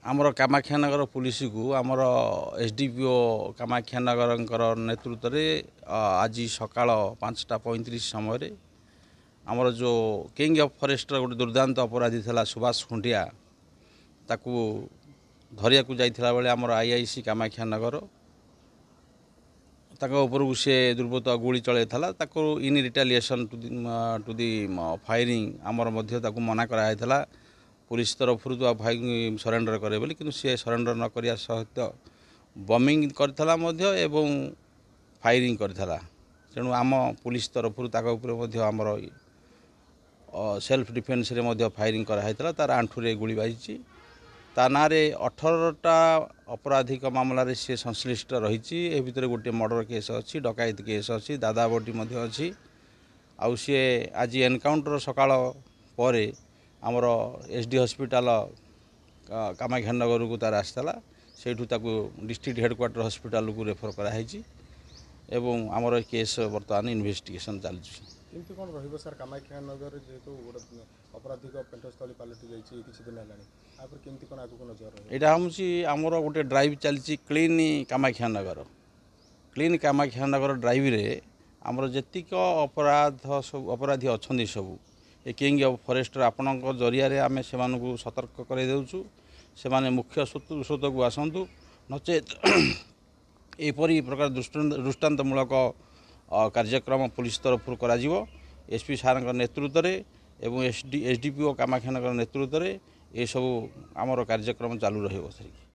आमर कामाख्यानगर पुलिस को आमर एसडीपीओ कामाख्यानगर नेतृत्व में आज सका 5:35 समय आमर जो किंग ऑफ फॉरेस्ट गोटे दुर्दांत अपराधी था सुभाष खुंटिया ताकू धरिया को जाइथिला बेले आमर आईआईसी कामाख्यानगर उपरकू सी दुर्बृत्त गुली चलता इन रिटालिएशन टू दी फायरिंग आमर मना कराइला पुलिस तरफ तो भाई सरेंडर करे बोली कि सी सरेंडर न करिया सहित बमिंग करथला एवं फायरिंग करथला तेणु आम पुलिस तरफ आमर सेल्फ डिफेन्स रे फायरिंग कराइला तार आंठुरे गुली बाजी ता ना 18टा अपराधिक मामलें सी संश्लिष्ट रही भितर गोटे मर्डर केस अच्छी डकायत केस अच्छी दादाबटी अच्छी आउ सी आज एनकाउंटर सकाळ पर आमर एसडी हॉस्पिटल कामाख्यानगर को तार आसाला से डिस्ट्रिक्ट हेडक्वार्टर हॉस्पिटल को रेफर कराई एवं आमर केस बर्तमान इन्वेस्टिगेशन चलती किंतु कौन रहिबो सर कामाख्यानगर जेहेतु गोटे अपराधिक पेंटस्थली पलटि जाइए किसी दिन है केमती कौन आगू नजर यहाँ हूँ आमर गोटे ड्राइव चलती क्लीन कामाख्यानगर ड्राइव रे आमर जेतिक अपराधी अच्छा सब ये किंग ऑफ फॉरेस्ट आपण जरिया आम से सतर्क कर देउछु से मुख्य स्रोत को आसतु नचेत एपरी प्रकार दृष्टांतमूलक कार्यक्रम पुलिस तरफ करा एसपी सार नेतृत्व में एसडीपीओ कामाख्यानगर नेतृत्व में ये सब आमर कार्यक्रम चालू रही।